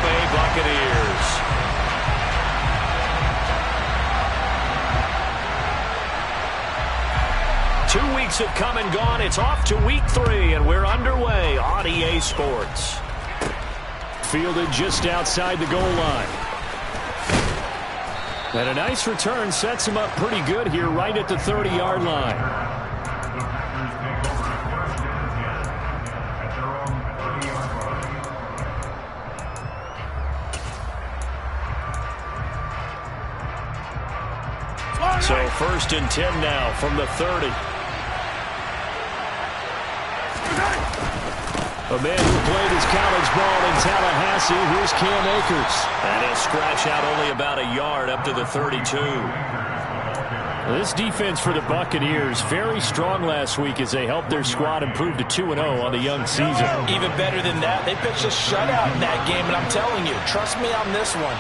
Bay Buccaneers. Two weeks have come and gone. It's off to week 3, and we're underway on EA Sports. Fielded just outside the goal line. And a nice return sets him up pretty good here right at the 30-yard line. So 1st and 10 now from the 30. A man who played his college ball in Tallahassee, here's Cam Akers. And he'll scratch out only about a yard up to the 32. This defense for the Buccaneers, very strong last week as they helped their squad improve to 2-0 on the young season. Even better than that, they pitched a shutout in that game, and I'm telling you, trust me on this one.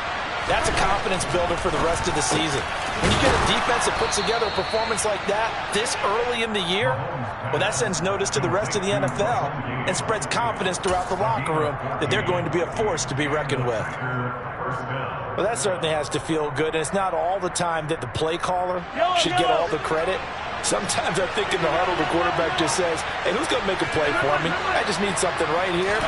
That's a confidence builder for the rest of the season. When you get a defense that puts together a performance like that this early in the year, well, that sends notice to the rest of the NFL and spreads confidence throughout the locker room that they're going to be a force to be reckoned with. Well, that certainly has to feel good, and it's not all the time that the play caller should get all the credit. Sometimes I think in the huddle, the quarterback just says, hey, who's going to make a play for me? I just need something right here.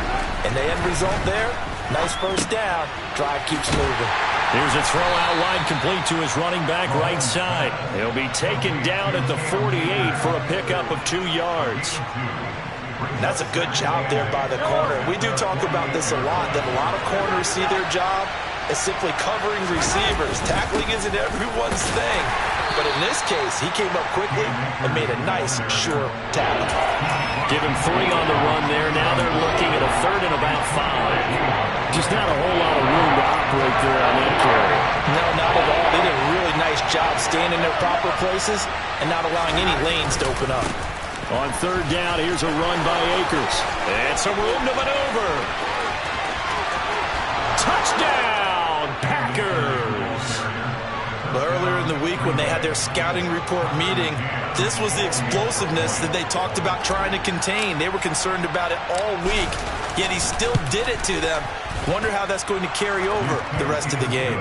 And the end result there, nice first down. Drive keeps moving. Here's a throw out wide complete to his running back right side. He'll be taken down at the 48 for a pickup of 2 yards. That's a good job there by the corner. We do talk about this a lot, that a lot of corners see their job as simply covering receivers. Tackling isn't everyone's thing. But in this case, he came up quickly and made a nice, sure tackle. Give him 3 on the run there. Now they're looking at a 3rd and about 5. Just not a whole lot of room to operate there on that carry. No, not at all. They did a really nice job staying in their proper places and not allowing any lanes to open up. On 3rd down, here's a run by Akers. And some room to maneuver. Touchdown, Packers! Well, earlier in the week when they had their scouting report meeting, this was the explosiveness that they talked about trying to contain. They were concerned about it all week, yet he still did it to them. Wonder how that's going to carry over the rest of the game.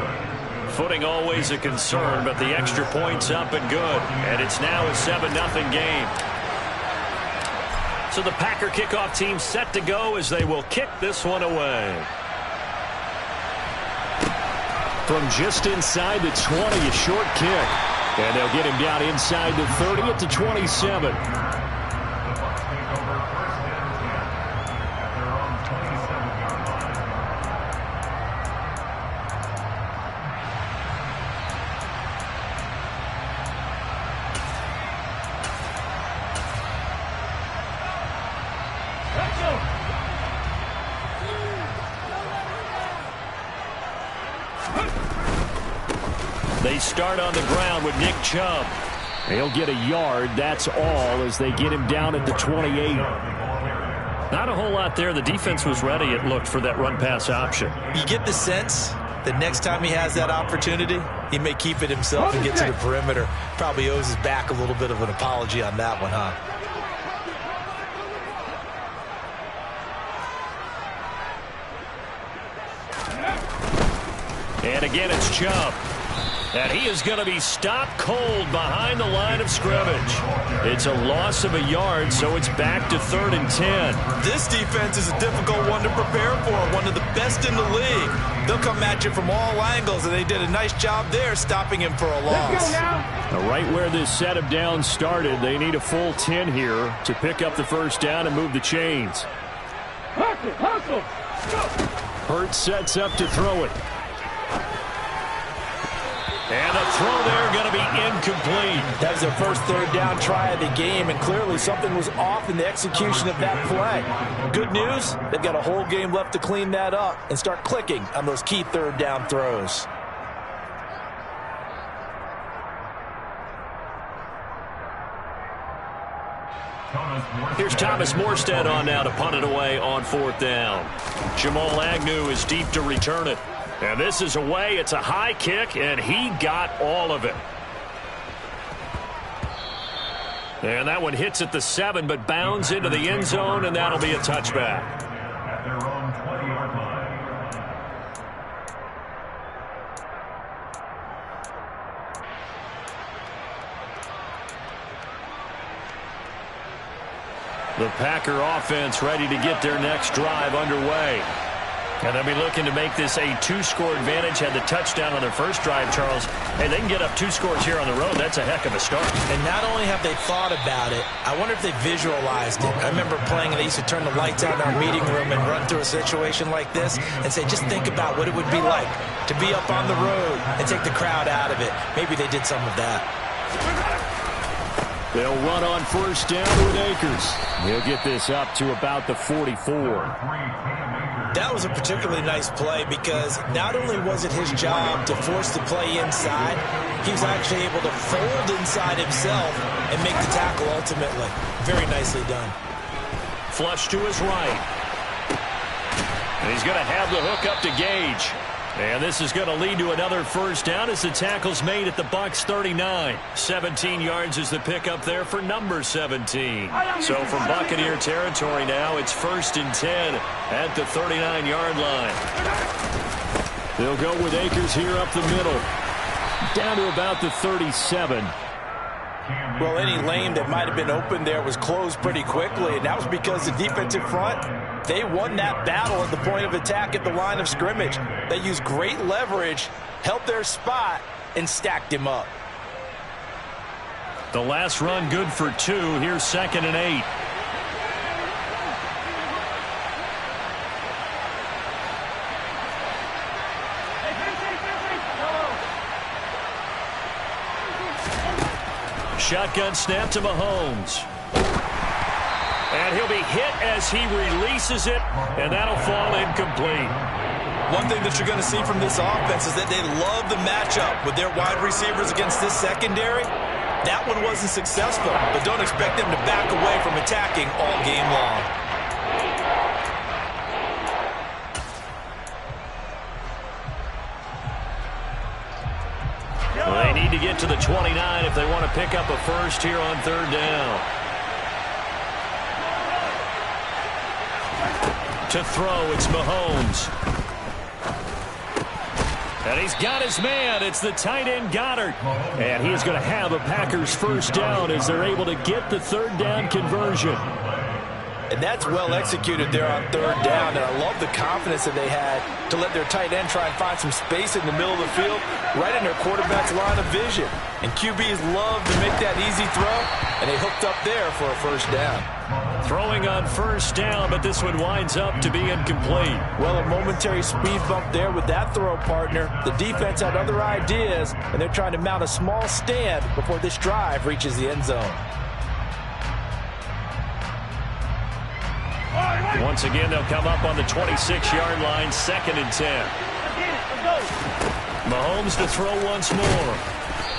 Footing always a concern, but the extra point's up and good. And it's now a 7-0 game. So the Packer kickoff team set to go as they will kick this one away. From just inside the 20, a short kick. And they'll get him down inside the 30 at the 27. They start on the ground with Nick Chubb. He'll get a yard, that's all, as they get him down at the 28. Not a whole lot there. The defense was ready, it looked, for that run-pass option. You get the sense that next time he has that opportunity, he may keep it himself and get to the perimeter. Probably owes his back a little bit of an apology on that one, huh? And again, it's Chubb. And he is going to be stopped cold behind the line of scrimmage. It's a loss of a yard, so it's back to 3rd and 10. This defense is a difficult one to prepare for, one of the best in the league. They'll come at you from all angles, and they did a nice job there stopping him for a loss. Now, right where this set of downs started, they need a full 10 here to pick up the first down and move the chains. Hurts sets up to throw it. And the throw there going to be incomplete. That was their first 3rd down try of the game, and clearly something was off in the execution of that play. Good news, they've got a whole game left to clean that up and start clicking on those key 3rd down throws. Here's Thomas Morstead on now to punt it away on 4th down. Jamal Agnew is deep to return it. And this is away. It's a high kick, and he got all of it. And that one hits at the 7, but bounds into the end zone, and that'll be a touchback. The Packer offense ready to get their next drive underway. And they'll be looking to make this a two-score advantage. Had the touchdown on their first drive, Charles. Hey, they can get up 2 scores here on the road. That's a heck of a start. And not only have they thought about it, I wonder if they visualized it. I remember playing, and they used to turn the lights out in our meeting room and run through a situation like this and say, just think about what it would be like to be up on the road and take the crowd out of it. Maybe they did some of that. They'll run on first down with Akers. He'll get this up to about the 44. That was a particularly nice play because not only was it his job to force the play inside, he was actually able to fold inside himself and make the tackle ultimately. Very nicely done. Flush to his right. And he's going to have the hook up to Gage. And this is going to lead to another first down as the tackle's made at the Bucs 39. 17 yards is the pickup there for number 17. So from Buccaneer territory now, it's 1st and 10 at the 39-yard line. They'll go with Akers here up the middle. Down to about the 37. Well, any lane that might have been open there was closed pretty quickly, and that was because the defensive front, they won that battle at the point of attack at the line of scrimmage. They used great leverage, held their spot, and stacked him up. The last run good for 2. Here's 2nd and 8. Shotgun snap to Mahomes. And he'll be hit as he releases it, and that'll fall incomplete. One thing that you're going to see from this offense is that they love the matchup with their wide receivers against this secondary. That one wasn't successful, but don't expect them to back away from attacking all game long. Well, they need to get to the 29 if they want to pick up a first here on 3rd down. To throw, it's Mahomes. And he's got his man. It's the tight end Goddard. And he's going to have a Packers first down as they're able to get the 3rd down conversion. And that's well executed there on 3rd down. And I love the confidence that they had to let their tight end try and find some space in the middle of the field, right in their quarterback's line of vision. And QBs love to make that easy throw, and they hooked up there for a first down. Throwing on first down, but this one winds up to be incomplete. Well, a momentary speed bump there with that throw, partner. The defense had other ideas, and they're trying to mount a small stand before this drive reaches the end zone. Once again, they'll come up on the 26-yard line, 2nd and 10. Mahomes to throw once more.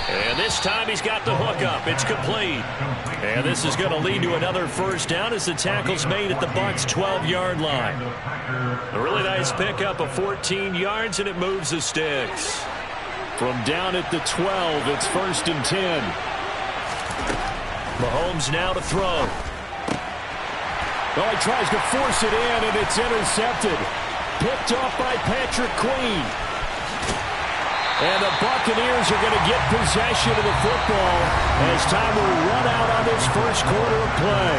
And this time he's got the hook up. It's complete. And this is going to lead to another first down as the tackle's made at the Bucs 12-yard line. A really nice pickup of 14 yards, and it moves the sticks. From down at the 12, it's 1st and 10. Mahomes now to throw. Well, he tries to force it in, and it's intercepted. Picked off by Patrick Queen. And the Buccaneers are going to get possession of the football as time will run out on this first quarter of play.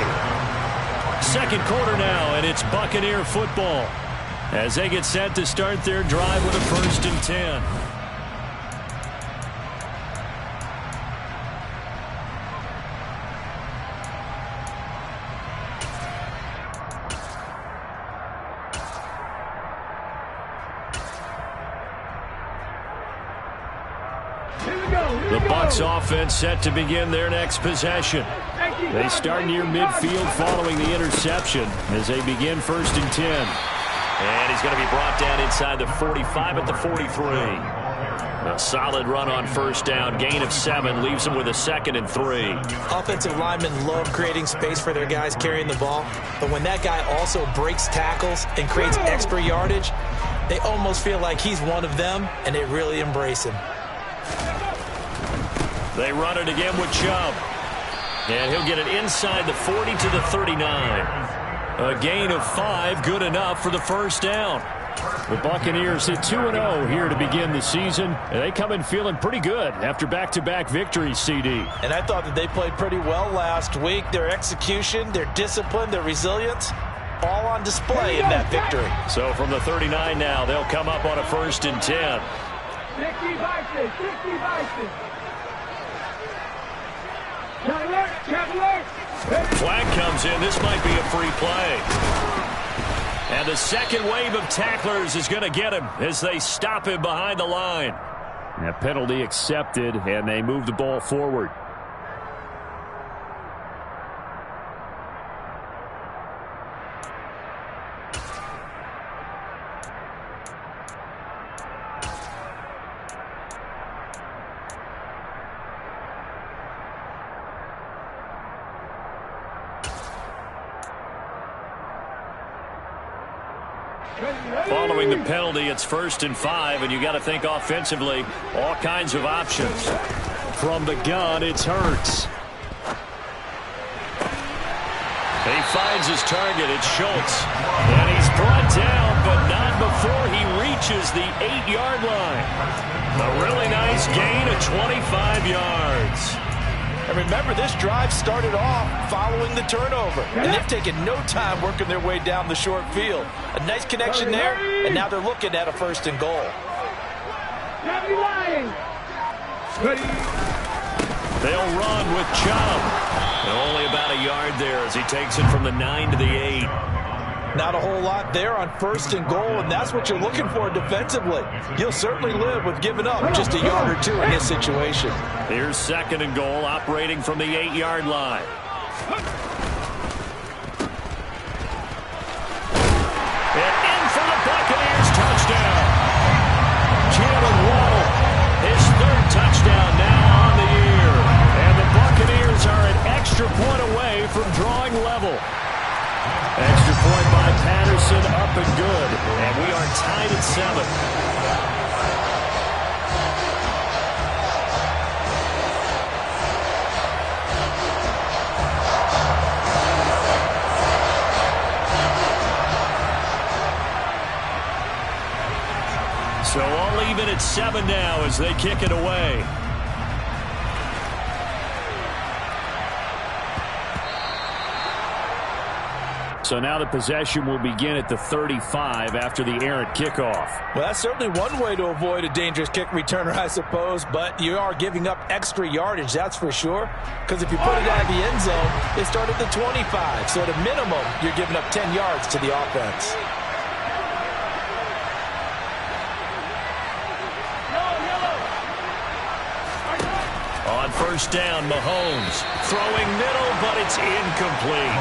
2nd quarter now, and it's Buccaneer football as they get set to start their drive with a 1st and 10. The Bucs offense set to begin their next possession. They start near midfield following the interception as they begin 1st and 10. And he's going to be brought down inside the 45 at the 43. A solid run on first down. Gain of 7 leaves them with a 2nd and 3. Offensive linemen love creating space for their guys carrying the ball. But when that guy also breaks tackles and creates extra yardage, they almost feel like he's one of them, and they really embrace him. They run it again with Chubb. And he'll get it inside the 40 to the 39. A gain of 5, good enough for the first down. The Buccaneers hit 2-0 here to begin the season, and they come in feeling pretty good after back-to-back victories, CD. And I thought that they played pretty well last week. Their execution, their discipline, their resilience, all on display in that victory. So from the 39 now, they'll come up on a 1st and 10. 60 Vikings, 60 Vikings. Flag comes in. This might be a free play. And the second wave of tacklers is going to get him as they stop him behind the line. A penalty accepted, and they move the ball forward. Following the penalty, it's 1st and 5, and you got to think offensively, all kinds of options. From the gun, it's Hurts. He finds his target. It's Schultz. And he's brought down, but not before he reaches the 8-yard line. A really nice gain of 25 yards. And remember, this drive started off following the turnover. And they've taken no time working their way down the short field. A nice connection there, and now they're looking at a 1st and goal. They'll run with Chubb. And only about a yard there as he takes it from the 9 to the 8. Not a whole lot there on 1st and goal, and that's what you're looking for defensively. You'll certainly live with giving up just a yard or two in this situation. Here's 2nd and goal, operating from the 8-yard line. And in for the Buccaneers, touchdown. Jalen Waddle, his 3rd touchdown now on the year. And the Buccaneers are an extra point away from drawing level. Extra point by Patterson, up and good. And we are tied at 7. So all even at 7 now as they kick it away. So now the possession will begin at the 35 after the errant kickoff. Well, that's certainly one way to avoid a dangerous kick returner, I suppose, but you are giving up extra yardage, that's for sure, because if you put it out of the end zone, they start at the 25. So at a minimum, you're giving up 10 yards to the offense. On 1st down, Mahomes throwing middle, but it's incomplete.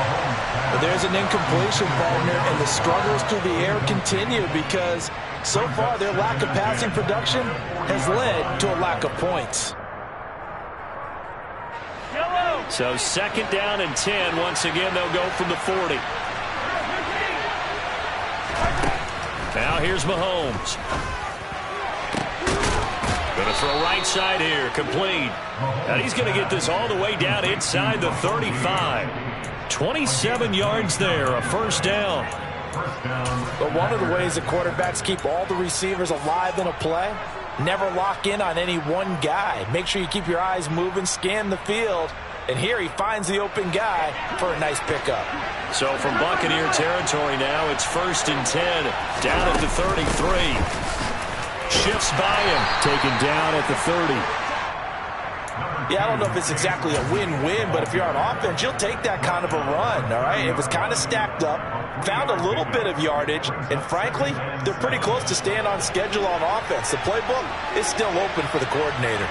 But there's an incompletion, partner, and the struggles through the air continue because so far their lack of passing production has led to a lack of points. So 2nd down and 10. Once again, they'll go from the 40. Now here's Mahomes. Going to throw right side here, complete. And he's going to get this all the way down inside the 35. 27 yards there, a 1st down. But one of the ways that quarterbacks keep all the receivers alive in a play, never lock in on any one guy. Make sure you keep your eyes moving, scan the field. And here he finds the open guy for a nice pickup. So from Buccaneer territory now, it's 1st and 10, down at the 33. Shifts by him, taken down at the 30. Yeah, I don't know if it's exactly a win-win, but if you're on offense, you'll take that kind of a run, all right? It was kind of stacked up, found a little bit of yardage, and frankly, they're pretty close to staying on schedule on offense. The playbook is still open for the coordinator.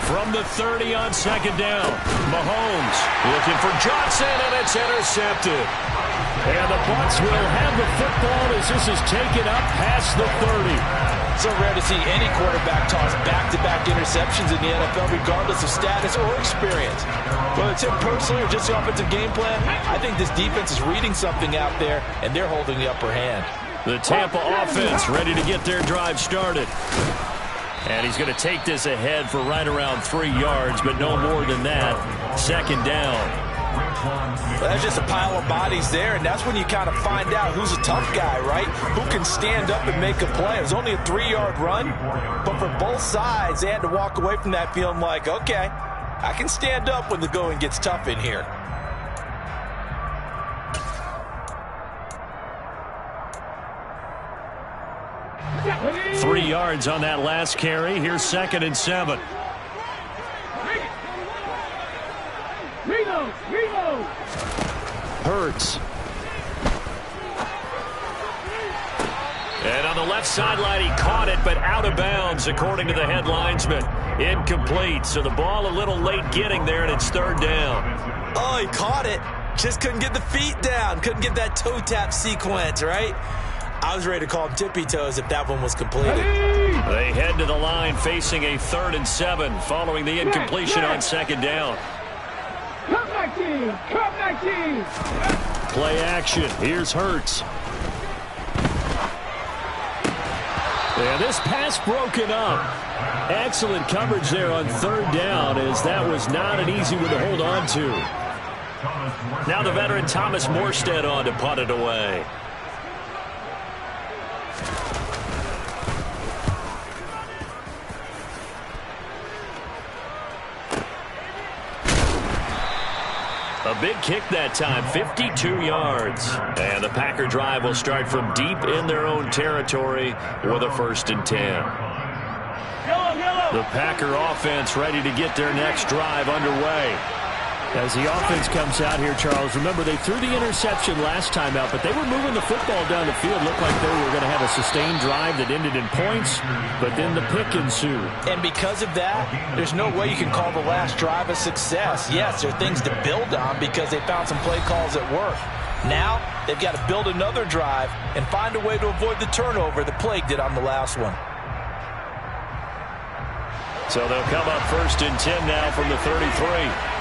From the 30 on 2nd down, Mahomes looking for Johnson, and it's intercepted. And the Bucs will have the football as this is taken up past the 30. So rare to see any quarterback toss back-to-back interceptions in the NFL, regardless of status or experience. Whether it's him personally or just the offensive game plan, I think this defense is reading something out there, and they're holding the upper hand. The Tampa offense ready to get their drive started. And he's going to take this ahead for right around 3 yards, but no more than that. Second down. Well, that's just a pile of bodies there, and that's when you kind of find out who's a tough guy, right? Who can stand up and make a play. It was only a 3-yard run, but for both sides, they had to walk away from that feeling like, okay, I can stand up when the going gets tough in here. – 3 yards on that last carry. Here's 2nd and 7. Hurts. And on the left sideline, he caught it, but out of bounds, according to the head linesman. Incomplete, so the ball a little late getting there, and it's 3rd down. Oh, he caught it. Just couldn't get the feet down. Couldn't get that toe tap sequence, right? I was ready to call him tippy toes if that one was completed. They head to the line facing a 3rd and 7 following the incompletion on 2nd down. Come back team! Come back team! Play action. Here's Hurts. And this pass broken up. Excellent coverage there on 3rd down, as that was not an easy one to hold on to. Now the veteran Thomas Morstead on to punt it away. A big kick that time, 52 yards. And the Packer drive will start from deep in their own territory with a 1st and 10. The Packer offense ready to get their next drive underway. As the offense comes out here, Charles, remember they threw the interception last time out, but they were moving the football down the field. Looked like they were going to have a sustained drive that ended in points, but then the pick ensued. And because of that, there's no way you can call the last drive a success. Yes, there are things to build on because they found some play calls that work. Now, they've got to build another drive and find a way to avoid the turnover that plagued it on the last one. So they'll come up 1st and 10 now from the 33.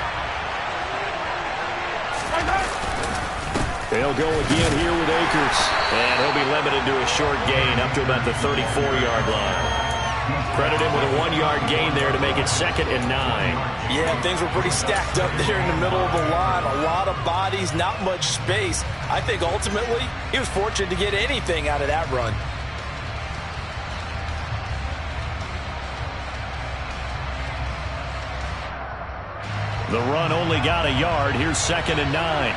They'll go again here with Akers. And he'll be limited to a short gain up to about the 34-yard line. Credit him with a 1-yard gain there to make it 2nd and 9. Yeah, things were pretty stacked up there in the middle of the line. A lot of bodies, not much space. I think ultimately he was fortunate to get anything out of that run. The run only got a yard. Here's 2nd and 9.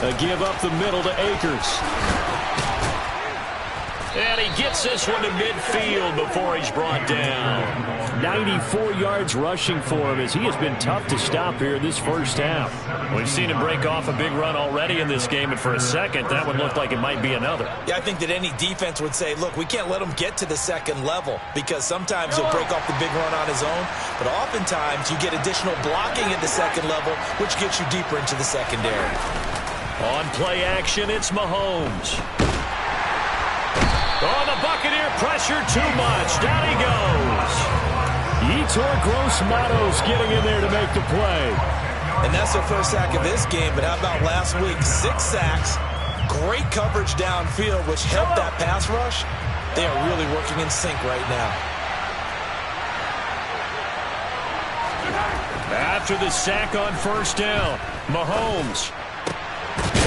A give up the middle to Akers. And he gets this one to midfield before he's brought down. 94 yards rushing for him, as he has been tough to stop here this first half. We've seen him break off a big run already in this game, and for a second, that one looked like it might be another. Yeah, I think that any defense would say, look, we can't let him get to the 2nd level, because sometimes he'll break off the big run on his own, but oftentimes you get additional blocking at the 2nd level, which gets you deeper into the secondary. On play action, it's Mahomes. Oh, the Buccaneer pressure too much. Down he goes. Yetur Gross-Matos getting in there to make the play. And that's their first sack of this game, but how about last week? 6 sacks, great coverage downfield, which helped that pass rush. They are really working in sync right now. After the sack on 1st down, Mahomes.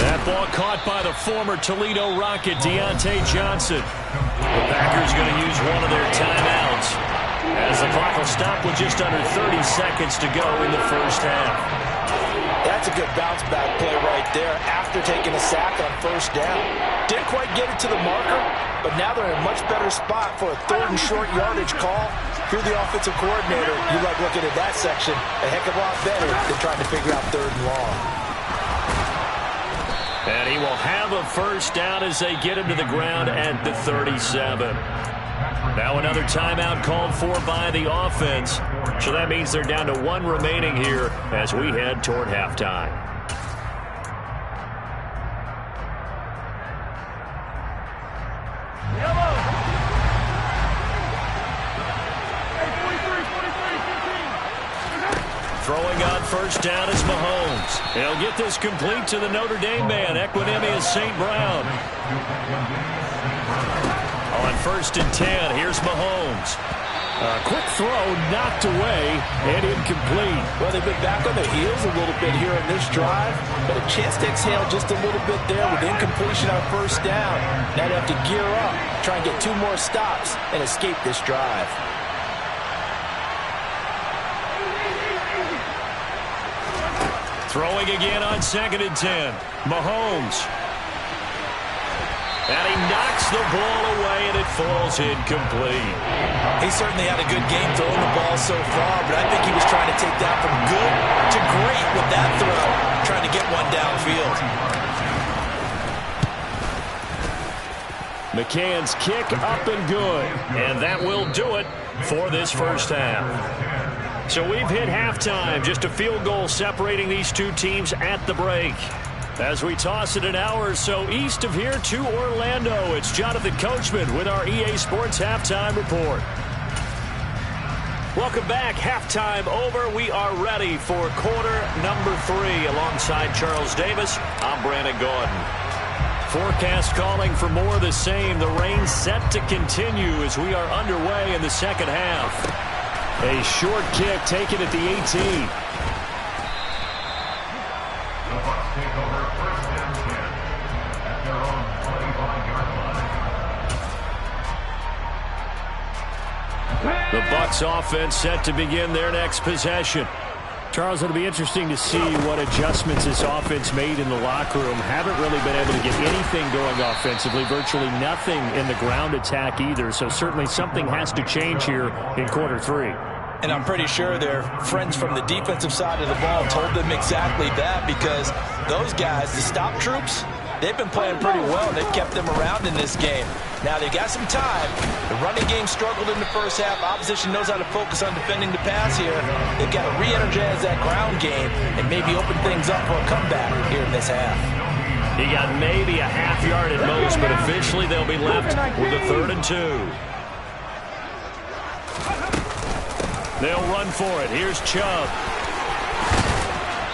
That ball caught by the former Toledo Rocket, Deontay Johnson. The Packers going to use one of their timeouts, as the clock will stop with just under 30 seconds to go in the first half. That's a good bounce-back play right there after taking a sack on 1st down. Didn't quite get it to the marker, but now they're in a much better spot for a 3rd and short yardage call. If you're the offensive coordinator, you like looking at that section a heck of a lot better than trying to figure out 3rd and long. And he will have a 1st down as they get him to the ground at the 37. Now another timeout called for by the offense. So that means they're down to 1 remaining here as we head toward halftime. Throwing on 1st down is Mahomes. He'll get this complete to the Notre Dame man, Equinemius St. Brown. On 1st and 10, here's Mahomes. A quick throw knocked away and incomplete. Well, they've been back on their heels a little bit here in this drive, but a chance to exhale just a little bit there with incompletion on 1st down. Now they have to gear up, try and get 2 more stops and escape this drive. Throwing again on 2nd and 10. Mahomes. And he knocks the ball away, and it falls incomplete. He certainly had a good game throwing the ball so far, but I think he was trying to take that from good to great with that throw, trying to get one downfield. McCann's kick up and good, and that will do it for this 1st half. So we've hit halftime, just a field goal separating these 2 teams at the break. As we toss it an hour or so east of here to Orlando, it's Jonathan Coachman with our EA Sports Halftime Report. Welcome back. Halftime over. We are ready for quarter number 3. Alongside Charles Davis, I'm Brandon Gordon. Forecast calling for more of the same. The rain set to continue as we are underway in the 2nd half. A short kick taken at the 18. The Bucs offense set to begin their next possession. Charles, it'll be interesting to see what adjustments this offense made in the locker room. Haven't really been able to get anything going offensively, virtually nothing in the ground attack either. So certainly something has to change here in quarter 3. And I'm pretty sure their friends from the defensive side of the ball told them exactly that, because those guys, the stop troops, they've been playing pretty well. They've kept them around in this game. Now, they've got some time. The running game struggled in the 1st half. Opposition knows how to focus on defending the pass here. They've got to re-energize that ground game and maybe open things up for a comeback here in this half. He got maybe a half yard at most, but officially they'll be left with a 3rd and 2. They'll run for it. Here's Chubb.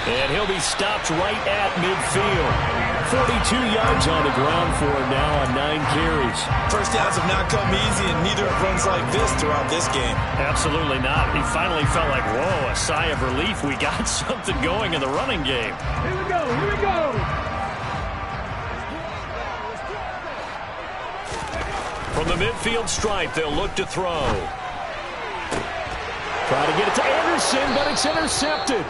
And he'll be stopped right at midfield. 42 yards on the ground for him now on 9 carries. 1st downs have not come easy, and neither have runs like this throughout this game. Absolutely not. He finally felt like, whoa, a sigh of relief. We got something going in the running game. Here we go, here we go. From the midfield stripe, they'll look to throw. Try to get it to Anderson, but it's intercepted.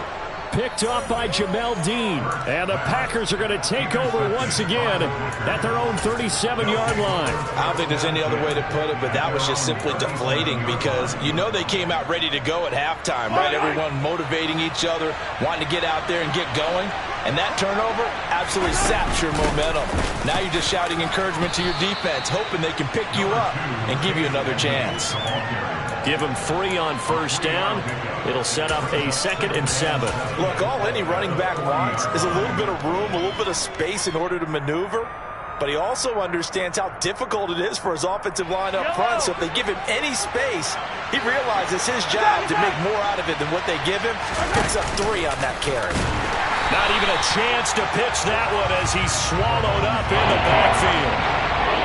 Picked off by Jamel Dean. And the Packers are going to take over once again at their own 37-yard line. I don't think there's any other way to put it, but that was just simply deflating, because you know they came out ready to go at halftime, right? Everyone motivating each other, wanting to get out there and get going. And that turnover absolutely saps your momentum. Now you're just shouting encouragement to your defense, hoping they can pick you up and give you another chance. Give him 3 on 1st down. It'll set up a 2nd and 7. Look, all any running back wants is a little bit of room, a little bit of space in order to maneuver. But he also understands how difficult it is for his offensive line up front. So if they give him any space, he realizes his job to make more out of it than what they give him. Picks up 3 on that carry. Not even a chance to pitch that one as he's swallowed up in the backfield.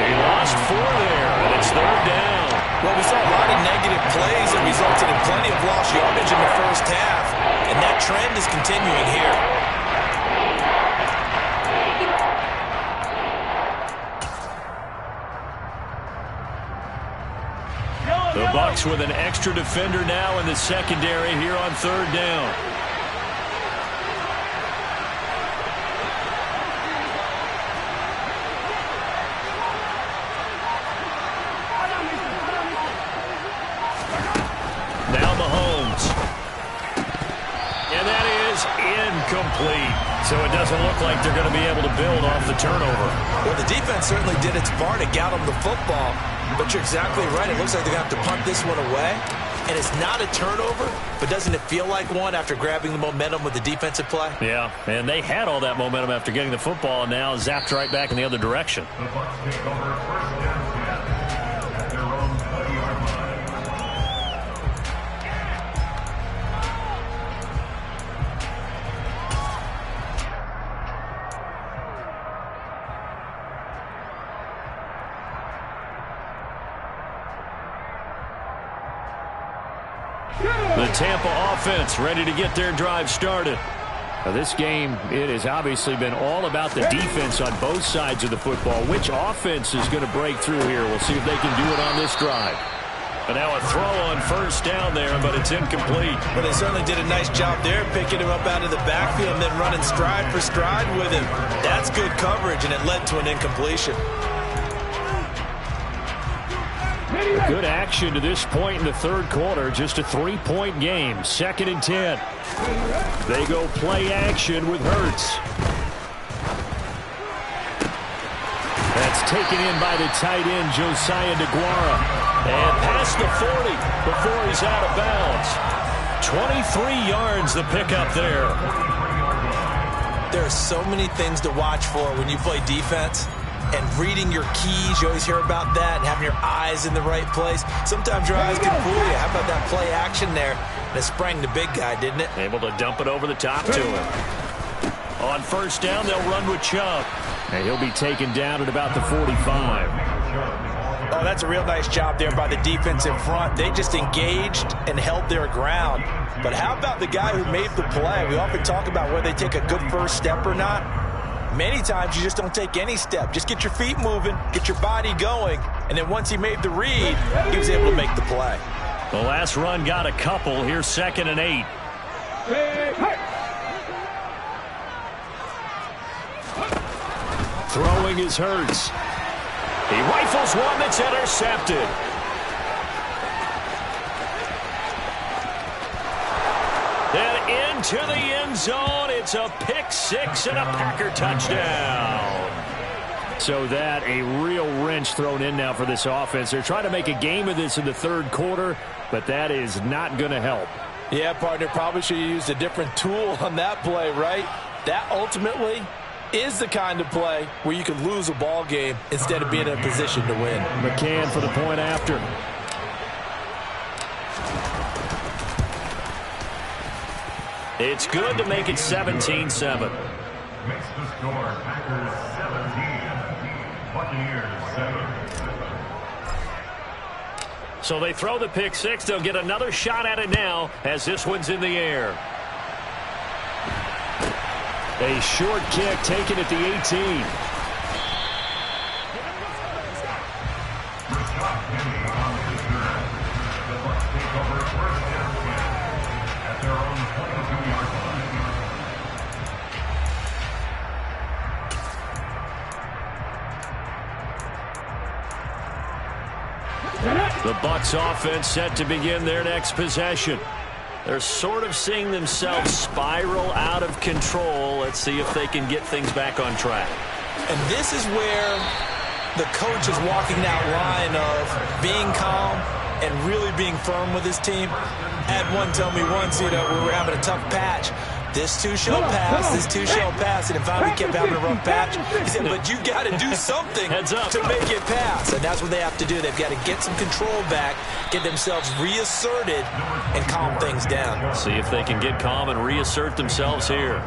He lost 4 there, and it's 3rd down. Well, we saw a lot of negative plays that resulted in plenty of lost yardage in the 1st half, and that trend is continuing here. The Bucs with an extra defender now in the secondary here on 3rd down. Now Mahomes. And that is incomplete. So it doesn't look like they're going to be able to build off the turnover. Well, the defense certainly did its part to get them the football. But you're exactly right. It looks like they're going to have to punt this one away. And it's not a turnover, but doesn't it feel like one after grabbing the momentum with the defensive play? Yeah, and they had all that momentum after getting the football, and now zapped right back in the other direction. Tampa offense ready to get their drive started. Now, this game, it has obviously been all about the defense on both sides of the football. Which offense is going to break through here? We'll see if they can do it on this drive. But now a throw on first down there, but it's incomplete. Well, they certainly did a nice job there, picking him up out of the backfield and then running stride for stride with him. That's good coverage, and it led to an incompletion. Good action to this point in the third quarter. Just a 3-point game. 2nd and 10. They go play action with Hurts. That's taken in by the tight end, Josiah DeGuara. And past the 40 before he's out of bounds. 23 yards the pickup there. There are so many things to watch for when you play defense. And reading your keys, you always hear about that, and having your eyes in the right place. Sometimes your eyes can fool you. How about that play action there? And it sprang the big guy, didn't it? Able to dump it over the top to him. On first down, they'll run with Chubb. And he'll be taken down at about the 45. Oh, that's a real nice job there by the defense in front. They just engaged and held their ground. But how about the guy who made the play? We often talk about whether they take a good first step or not. Many times you just don't take any step. Just get your feet moving, get your body going, and then once he made the read, he was able to make the play. The last run got a couple. Here's 2nd and 8. Throwing is Hurts. He rifles one that's intercepted. And into the end zone. It's a pick six and a Packer touchdown. So that a real wrench thrown in now for this offense. They're trying to make a game of this in the third quarter, but that is not going to help. Yeah, partner, probably should have used a different tool on that play, right? That ultimately is the kind of play where you can lose a ball game instead of being in a position to win. McCann for the point after. It's good to make it 17-7. Makes the score Packers 17, Buccaneers 7. So they throw the pick six. They'll get another shot at it now as this one's in the air. A short kick taken at the 18. The Bucs offense set to begin their next possession. They're sort of seeing themselves spiral out of control. Let's see if they can get things back on track. And this is where the coach is walking that line of being calm and really being firm with his team. I had one tell me once, we were having a tough patch. This too shall pass, this too shall pass. And if I kept having a rough patch, he said, but you got to do something to make it pass. And that's what they have to do. They've got to get some control back, get themselves reasserted, and calm things down. See if they can get calm and reassert themselves here.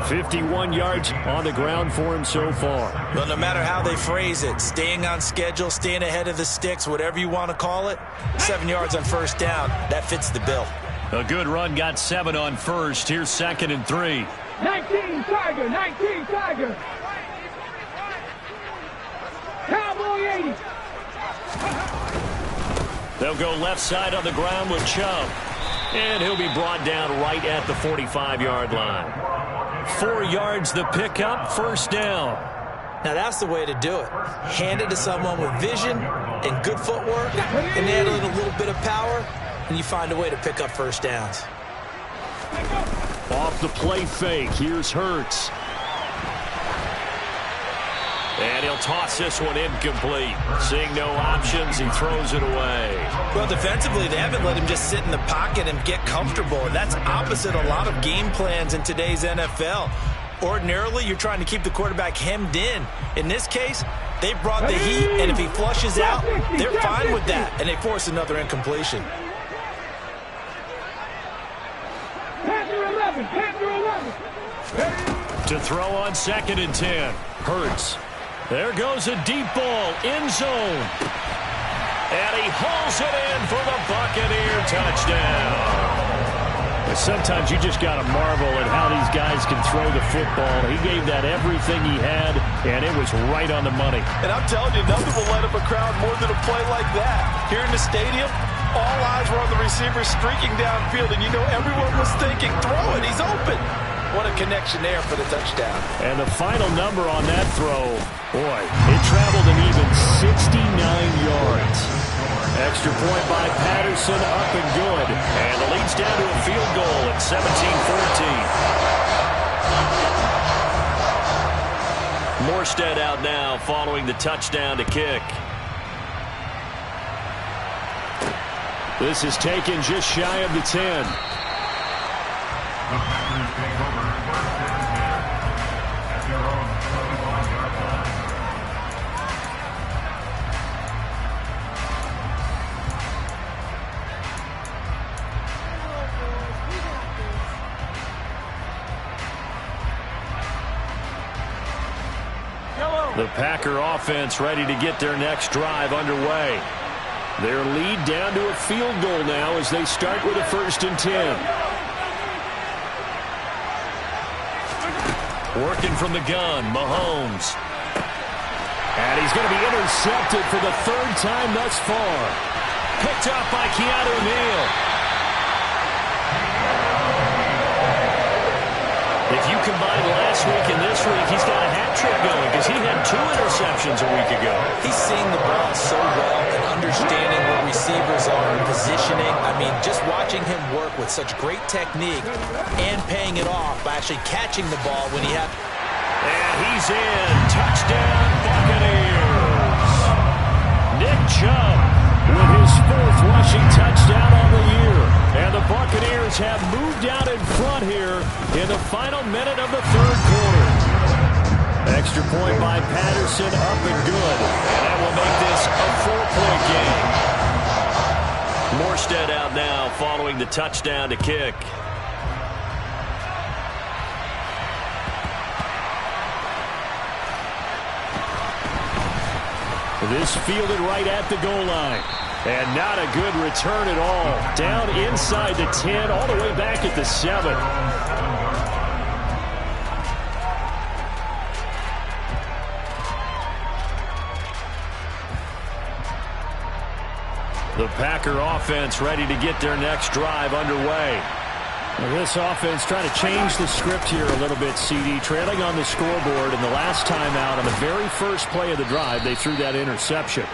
51 yards on the ground for him so far. Well, no matter how they phrase it, staying on schedule, staying ahead of the sticks, whatever you want to call it, 7 yards on first down, that fits the bill. A good run got 7 on first. Here's 2nd and 3. 19 Tiger, 19 Tiger. Cowboy 80. They'll go left side on the ground with Chubb. And he'll be brought down right at the 45-yard line. 4 yards the pickup, first down. Now that's the way to do it. Hand it to someone with vision and good footwork and add in a little bit of power, and you find a way to pick up first downs. Off the play fake, here's Hurts. And he'll toss this one incomplete. Seeing no options, he throws it away. Well, defensively, they haven't let him just sit in the pocket and get comfortable, and that's opposite a lot of game plans in today's NFL. Ordinarily, you're trying to keep the quarterback hemmed in. In this case, they brought the heat, and if he flushes out, they're fine with that, and they force another incompletion. To throw on 2nd and 10. Hurts. There goes a deep ball, end zone. And he hauls it in for the Buccaneer touchdown. Sometimes you just got to marvel at how these guys can throw the football. He gave that everything he had, and it was right on the money. And I'm telling you, nothing will light up a crowd more than a play like that. Here in the stadium, all eyes were on the receiver streaking downfield, and you know everyone was thinking, throw it, he's open. What a connection there for the touchdown. And the final number on that throw, boy, it traveled an even 69 yards. Extra point by Patterson, up and good. And the lead's down to a field goal at 17-14. Morstead out now following the touchdown to kick. This is taken just shy of the 10. The Packers take over first and 10 at their own 21-yard line. The Packer offense ready to get their next drive underway. Their lead down to a field goal now as they start with a 1st and 10. Working from the gun, Mahomes. And he's going to be intercepted for the 3rd time thus far. Picked up by Keanu Neal. If you combine last week and this week, he's got a hat trick going because he had 2 interceptions a week ago. He's seeing the ball so well and understanding where receivers are and positioning. I mean, just watching him work with such great technique and paying it off by actually catching the ball when he had. And he's in. Touchdown, Buccaneers. Nick Chubb with his 4th rushing touchdown on the year. And the Buccaneers have moved out in front here in the final minute of the 3rd quarter. Extra point by Patterson, up and good. And that will make this a 4-point game. Morstead out now following the touchdown to kick. This fielded right at the goal line. And not a good return at all. Down inside the 10, all the way back at the 7. The Packer offense ready to get their next drive underway. Well, this offense trying to change the script here a little bit, CD. Trailing on the scoreboard, and the last time out on the very first play of the drive, they threw that interception.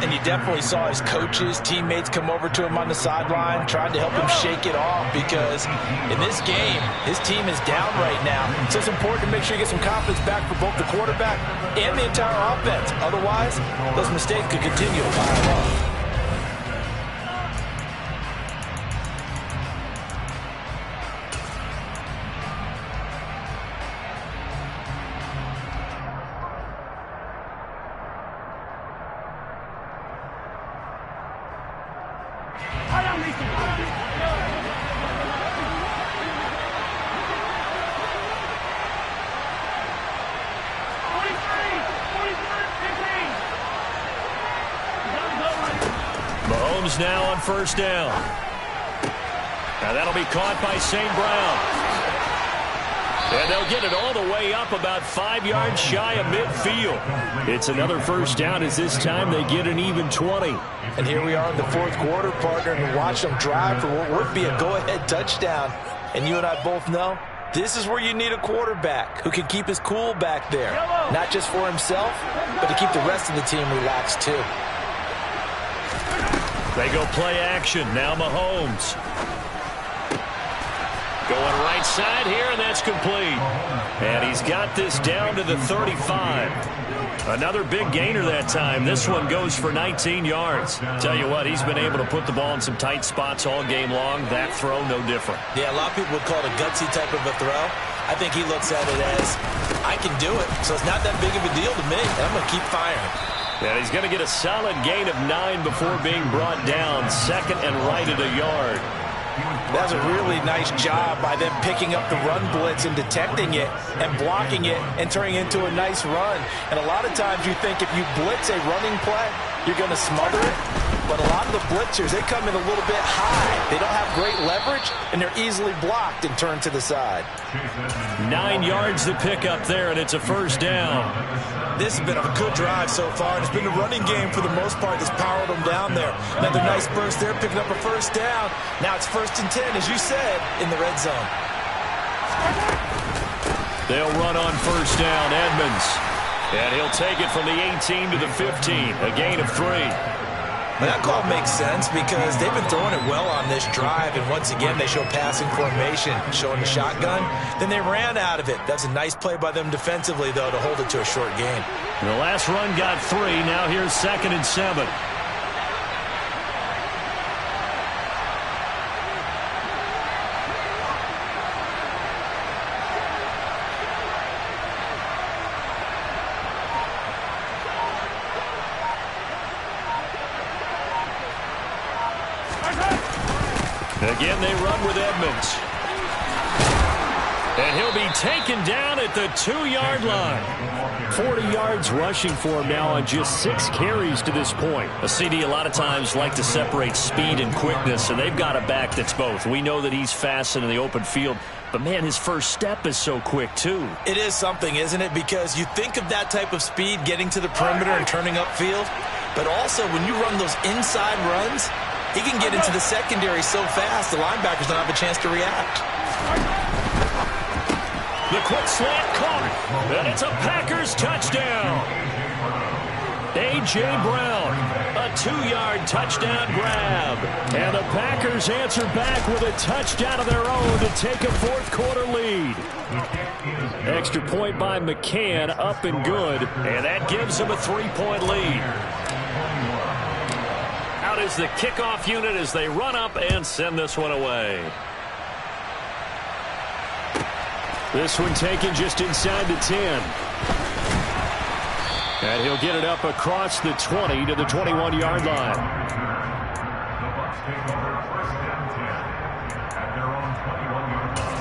And you definitely saw his coaches, teammates come over to him on the sideline, tried to help him shake it off because in this game, his team is down right now. So it's important to make sure you get some confidence back for both the quarterback and the entire offense. Otherwise, those mistakes could continue to pile up. Mahomes now on 1st down. Now that'll be caught by St. Brown. And they'll get it all the way up about 5 yards shy of midfield. It's another 1st down as this time they get an even 20. And here we are in the 4th quarter, partner, and watch them drive for what would be a go-ahead touchdown. And you and I both know this is where you need a quarterback who can keep his cool back there. Not just for himself, but to keep the rest of the team relaxed too. They go play action. Now Mahomes. Going right side here, and that's complete. And he's got this down to the 35. Another big gainer that time. This one goes for 19 yards. Tell you what, he's been able to put the ball in some tight spots all game long. That throw, no different. Yeah, a lot of people would call it a gutsy type of a throw. I think he looks at it as, I can do it. So it's not that big of a deal to me, and I'm going to keep firing. And he's going to get a solid gain of 9 before being brought down. 2nd and right at a yard. That's a really nice job by them picking up the run blitz and detecting it and blocking it and turning it into a nice run. And a lot of times you think if you blitz a running play, you're going to smother it. But a lot of the blitzers, they come in a little bit high. They don't have great leverage, and they're easily blocked and turned to the side. 9 yards to pick up there, and it's a first down. This has been a good drive so far, and it's been the running game for the most part that's powered them down there. Another nice burst there, picking up a first down. Now it's 1st and 10, as you said, in the red zone. They'll run on first down, Edmonds. And he'll take it from the 18 to the 15, a gain of 3. And that call makes sense because they've been throwing it well on this drive, and once again they show passing formation, showing the shotgun. Then they ran out of it. That's a nice play by them defensively, though, to hold it to a short gain. The last run got 3. Now here's 2nd and 7. Again, they run with Edmonds. And he'll be taken down at the 2-yard line. 40 yards rushing for him now on just 6 carries to this point. A CD a lot of times like to separate speed and quickness, and they've got a back that's both. We know that he's fast in the open field, but, man, his first step is so quick, too. It is something, isn't it? Because you think of that type of speed getting to the perimeter and turning upfield, but also when you run those inside runs, he can get into the secondary so fast the linebackers don't have a chance to react. The quick slant caught, and it's a Packers touchdown. A.J. Brown, a 2-yard touchdown grab. And the Packers answer back with a touchdown of their own to take a fourth-quarter lead. Extra point by McCann, up and good, and that gives them a 3-point lead. Out is the kickoff unit as they run up and send this one away. This one taken just inside the 10. And he'll get it up across the 20 to the 21-yard line. The Bucs take over 1st and 10 at their own 21-yard line.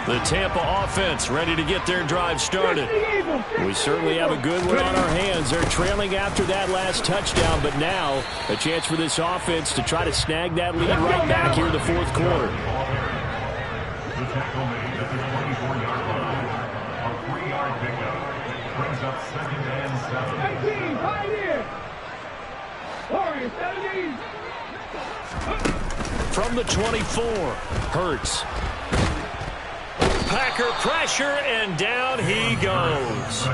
The Tampa offense ready to get their drive started. We certainly have a good one on our hands. They're trailing after that last touchdown, but now a chance for this offense to try to snag that lead right back here in the fourth quarter. The tackle made at the 24-yard line. A 3-yard pickup brings up 2nd and 7. 19, pioneer. Warriors, 70. From the 24, Hurts. Packer pressure, and down he goes.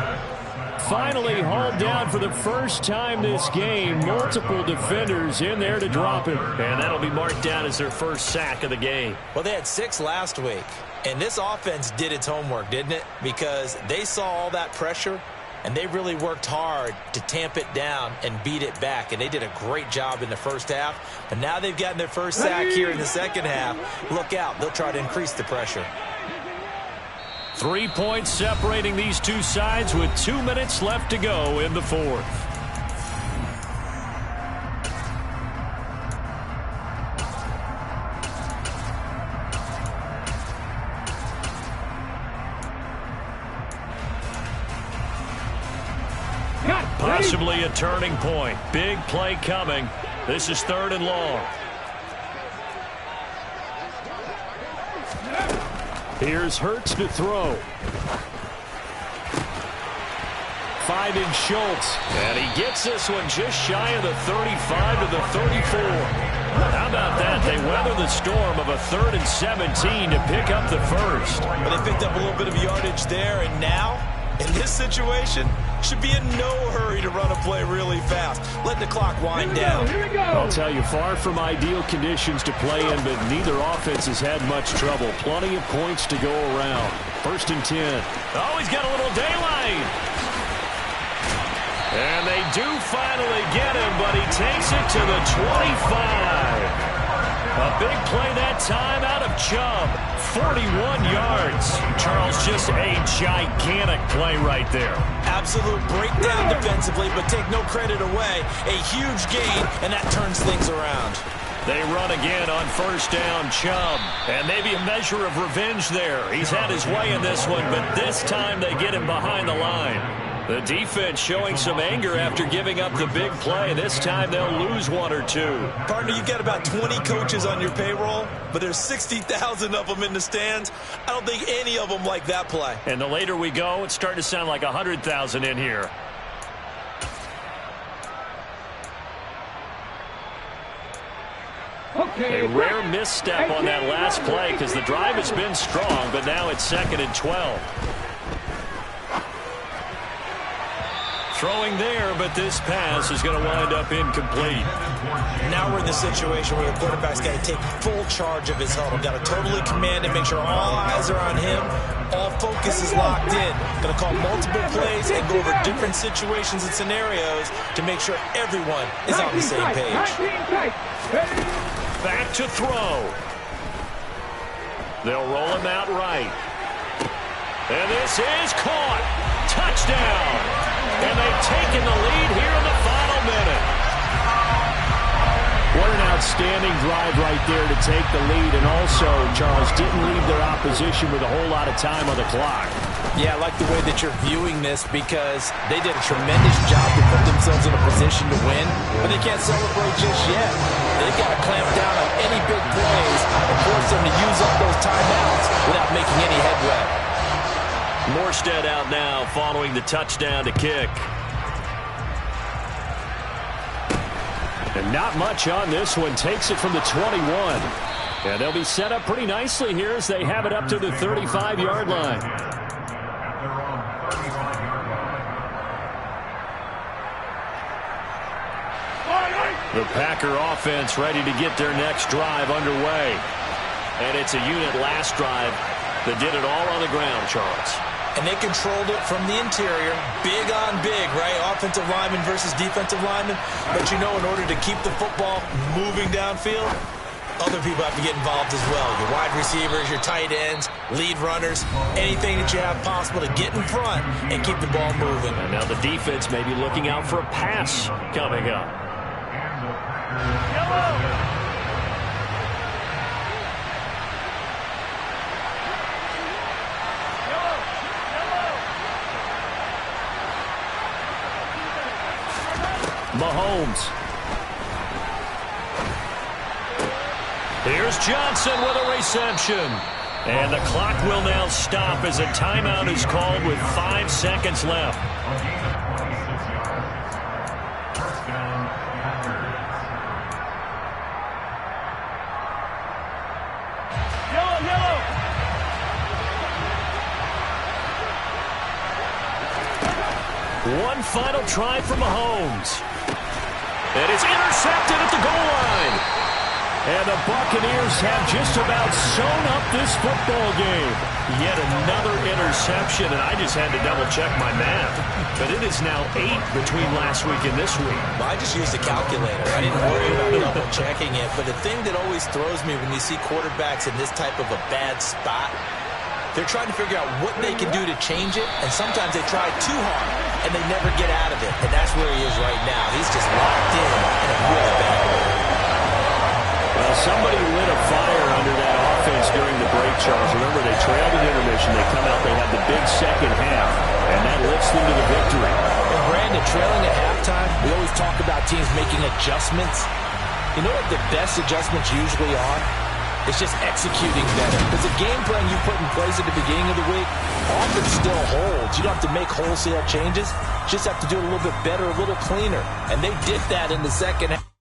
Finally hauled down for the first time this game. Multiple defenders in there to drop him. And that'll be marked down as their first sack of the game. Well, they had 6 last week, and this offense did its homework, didn't it? Because they saw all that pressure, and they really worked hard to tamp it down and beat it back. And they did a great job in the first half. But now they've gotten their first sack here in the second half. Look out. They'll try to increase the pressure. 3 points separating these two sides with 2 minutes left to go in the fourth. Possibly a turning point. Big play coming. This is 3rd and long. Here's Hurts to throw. Finding Schultz. And he gets this one just shy of the 35 to the 34. How about that? They weather the storm of a 3rd and 17 to pick up the first. Well, they picked up a little bit of yardage there, and now, in this situation, should be in no hurry to run a play really fast. Let the clock wind down. I'll tell you, far from ideal conditions to play in, but neither offense has had much trouble. Plenty of points to go around. 1st and 10. Oh, he's got a little daylight. And they do finally get him, but he takes it to the 25. A big play that time out of Chubb. 41 yards. Charles, just a gigantic play right there. Absolute breakdown defensively, but take no credit away. A huge gain, and that turns things around. They run again on first down, Chubb. And maybe a measure of revenge there. He's had his way in this one, but this time they get him behind the line. The defense showing some anger after giving up the big play. This time they'll lose one or two. Partner, you got about 20 coaches on your payroll, but there's 60,000 of them in the stands. I don't think any of them like that play. And the later we go, it's starting to sound like 100,000 in here. A rare misstep on that last play because the drive has been strong, but now it's 2nd and 12. Throwing there, but this pass is going to wind up incomplete. Now we're in the situation where the quarterback's got to take full charge of his huddle. Got to totally command and make sure all eyes are on him. All focus is locked in. Going to call multiple plays and go over different situations and scenarios to make sure everyone is on the same page. Back to throw. They'll roll him out right. And this is caught. Touchdown. And they've taken the lead here in the final minute. What an outstanding drive right there to take the lead. And also, Charles, didn't leave their opposition with a whole lot of time on the clock. Yeah, I like the way that you're viewing this because they did a tremendous job to put themselves in a position to win, but they can't celebrate just yet. They've got to clamp down on any big plays and force them to use up those timeouts without making any headway. Morstead out now following the touchdown to kick. And not much on this one. Takes it from the 21. And they'll be set up pretty nicely here as they have it up to the 35-yard line. The Packer offense ready to get their next drive underway. And it's a unit last drive that did it all on the ground, Charles. And they controlled it from the interior. Big on big, right? Offensive lineman versus defensive lineman. But you know, in order to keep the football moving downfield, other people have to get involved as well. Your wide receivers, your tight ends, lead runners, anything that you have possible to get in front and keep the ball moving. And now the defense may be looking out for a pass coming up. Mahomes. Here's Johnson with a reception. And the clock will now stop as a timeout is called with 5 seconds left. One final try for Mahomes. And it's intercepted at the goal line. And the Buccaneers have just about sewn up this football game. Yet another interception, and I just had to double-check my math. But it is now 8 between last week and this week. Well, I just used a calculator. I didn't worry about double-checking it. But the thing that always throws me when you see quarterbacks in this type of a bad spot, they're trying to figure out what they can do to change it, and sometimes they try too hard, and they never get out of it. And that's where he is right now. He's just locked in a really bad way. Well, somebody lit a fire under that offense during the break, Charles. Remember, they trailed at intermission. They come out, they have the big second half, and that lifts them to the victory. And Brandon, trailing at halftime, we always talk about teams making adjustments. You know what the best adjustments usually are? It's just executing better. Because the game plan you put in place at the beginning of the week often still holds. You don't have to make wholesale changes. You just have to do it a little bit better, a little cleaner. And they did that in the second half.